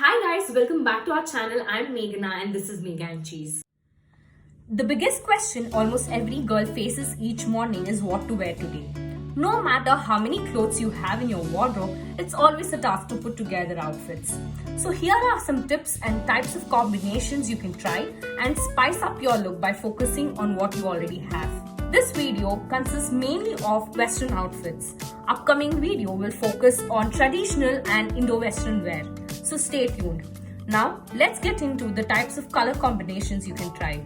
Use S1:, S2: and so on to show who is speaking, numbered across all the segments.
S1: Hi guys, welcome back to our channel. I'm Meghana and this is Megha and Cheese.
S2: The biggest question almost every girl faces each morning is what to wear today. No matter how many clothes you have in your wardrobe, it's always a task to put together outfits. So here are some tips and types of combinations you can try and spice up your look by focusing on what you already have. This video consists mainly of Western outfits. Upcoming video will focus on traditional and Indo-Western wear. So stay tuned. Now let's get into the types of color combinations you can try.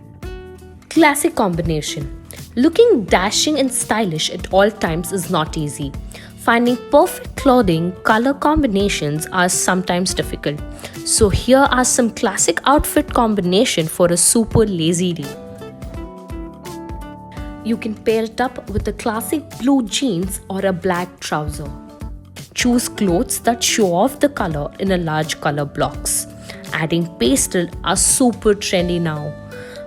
S3: Classic combination. Looking dashing and stylish at all times is not easy. Finding perfect clothing color combinations are sometimes difficult. So here are some classic outfit combination for a super lazy day. You can pair it up with a classic blue jeans or a black trouser. Choose clothes that show off the color in a large color blocks. Adding pastel are super trendy now.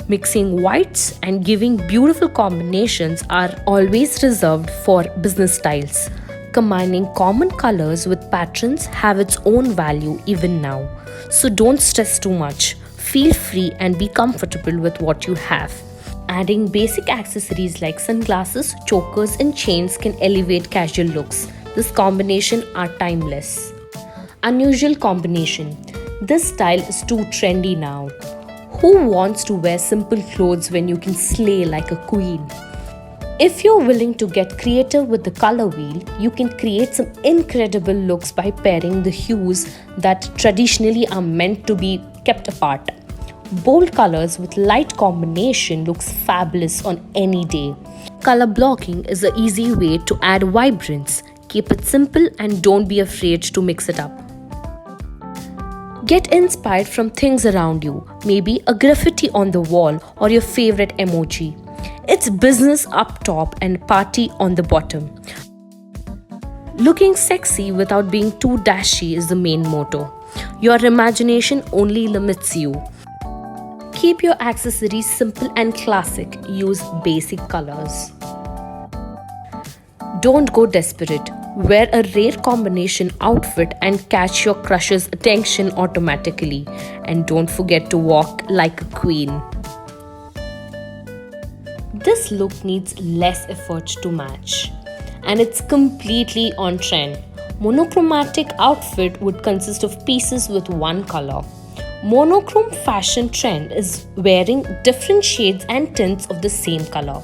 S3: Mixing whites and giving beautiful combinations are always reserved for business styles. Combining common colors with patterns have its own value even now. So don't stress too much. Feel free and be comfortable with what you have. Adding basic accessories like sunglasses, chokers and chains can elevate casual looks. This combination are timeless. Unusual combination. This style is too trendy now. Who wants to wear simple clothes when you can slay like a queen? If you're willing to get creative with the color wheel, you can create some incredible looks by pairing the hues that traditionally are meant to be kept apart. Bold colors with light combination looks fabulous on any day. Color blocking is an easy way to add vibrance. Keep it simple and don't be afraid to mix it up. Get inspired from things around you, maybe a graffiti on the wall or your favorite emoji. It's business up top and party on the bottom. Looking sexy without being too dashy is the main motto. Your imagination only limits you. Keep your accessories simple and classic. Use basic colors. Don't go desperate. Wear a rare combination outfit and catch your crush's attention automatically. And don't forget to walk like a queen. This look needs less effort to match. And it's completely on trend. Monochromatic outfit would consist of pieces with one color. Monochrome fashion trend is wearing different shades and tints of the same color.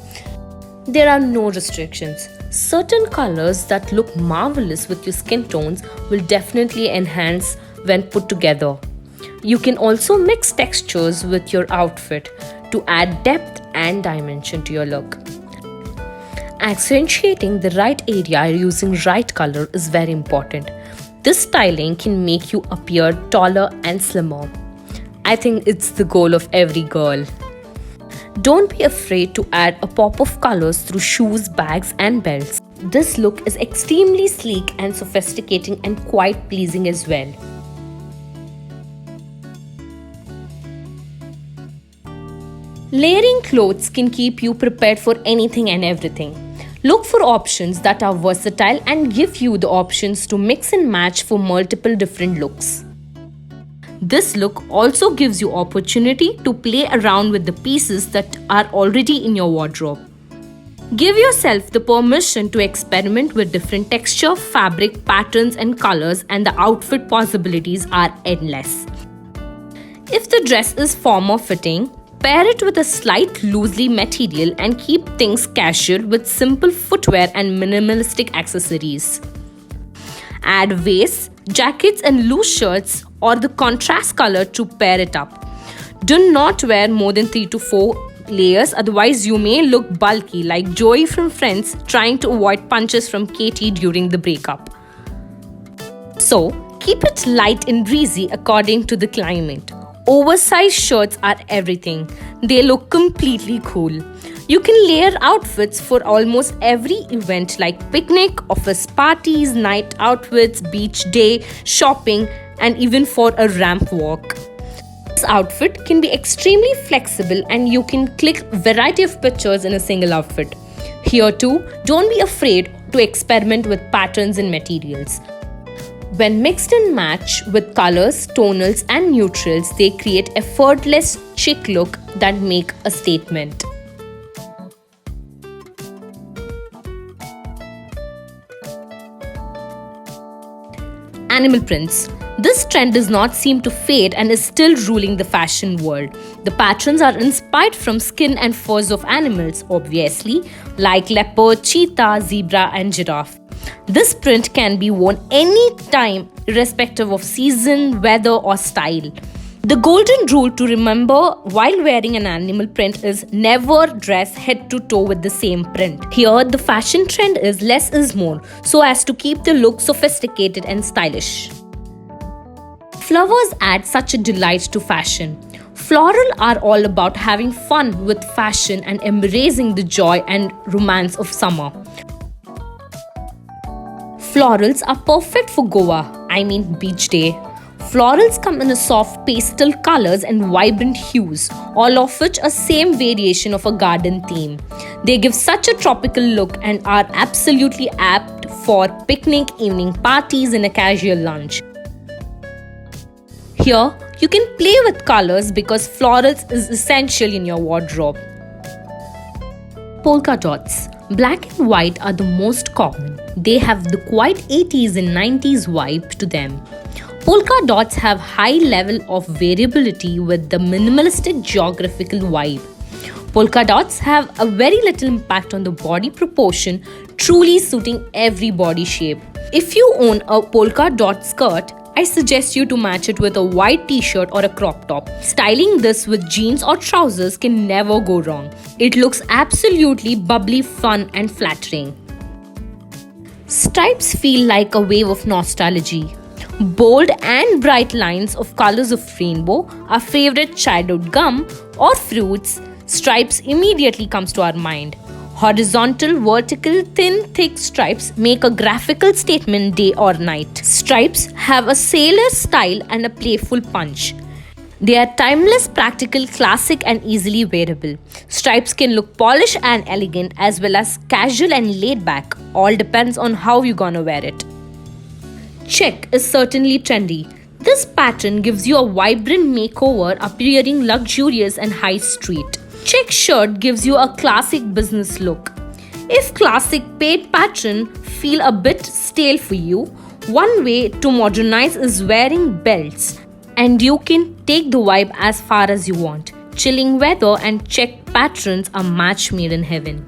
S3: There are no restrictions. Certain colors that look marvelous with your skin tones will definitely enhance when put together. You can also mix textures with your outfit to add depth and dimension to your look. Accentuating the right area using right color is very important. This styling can make you appear taller and slimmer. I think it's the goal of every girl. Don't be afraid to add a pop of colors through shoes, bags and belts. This look is extremely sleek and sophisticated and quite pleasing as well. Layering clothes can keep you prepared for anything and everything. Look for options that are versatile and give you the options to mix and match for multiple different looks. This look also gives you opportunity to play around with the pieces that are already in your wardrobe. Give yourself the permission to experiment with different texture, fabric, patterns and colors, and the outfit possibilities are endless. If the dress is form-fitting, pair it with a slight loosely material and keep things casual with simple footwear and minimalistic accessories. Add vaists, jackets and loose shirts or the contrast color to pair it up. Do not wear more than 3 to 4 layers, otherwise you may look bulky like Joey from Friends trying to avoid punches from Katie during the breakup. So, keep it light and breezy according to the climate. Oversized shirts are everything. They look completely cool. You can layer outfits for almost every event like picnic, office parties, night outfits, beach day, shopping, and even for a ramp walk. This outfit can be extremely flexible and you can click variety of pictures in a single outfit. Here too, don't be afraid to experiment with patterns and materials. When mixed and matched with colors, tonals, and neutrals, they create effortless chic look that make a statement. Animal prints. This trend does not seem to fade and is still ruling the fashion world. The patterns are inspired from skin and furs of animals, obviously, like leopard, cheetah, zebra, and giraffe. This print can be worn anytime, irrespective of season, weather, or style. The golden rule to remember while wearing an animal print is never dress head to toe with the same print. Here, the fashion trend is less is more, so as to keep the look sophisticated and stylish. Flowers add such a delight to fashion. Floral are all about having fun with fashion and embracing the joy and romance of summer. Florals are perfect for Goa, beach day. Florals come in a soft pastel colors and vibrant hues, all of which are same variation of a garden theme. They give such a tropical look and are absolutely apt for picnic, evening parties, and a casual lunch. Here, you can play with colors because florals is essential in your wardrobe. Polka dots. Black and white are the most common. They have the quite 80s and 90s vibe to them. Polka dots have high level of variability with the minimalistic geographical vibe. Polka dots have a very little impact on the body proportion, truly suiting every body shape. If you own a polka dot skirt, I suggest you to match it with a white t-shirt or a crop top. Styling this with jeans or trousers can never go wrong. It looks absolutely bubbly, fun, and flattering. Stripes feel like a wave of nostalgia. Bold and bright lines of colors of rainbow, our favorite childhood gum or fruits, stripes immediately comes to our mind. Horizontal, vertical, thin, thick stripes make a graphical statement day or night. Stripes have a sailor style and a playful punch. They are timeless, practical, classic, and easily wearable. Stripes can look polished and elegant as well as casual and laid back. All depends on how you're gonna wear it. Check is certainly trendy. This pattern gives you a vibrant makeover, appearing luxurious and high street. Check shirt gives you a classic business look. If classic paid pattern feel a bit stale for you, one way to modernize is wearing belts, and you can take the vibe as far as you want. Chilling weather and check patterns are match made in heaven.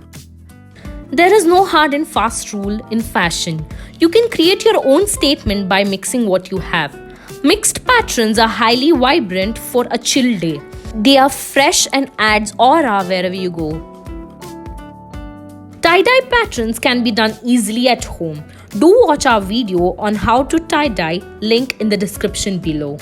S3: There is no hard and fast rule in fashion. You can create your own statement by mixing what you have. Mixed patterns are highly vibrant for a chill day. They are fresh and adds aura wherever you go. Tie-dye patterns can be done easily at home. Do watch our video on how to tie-dye, link in the description below.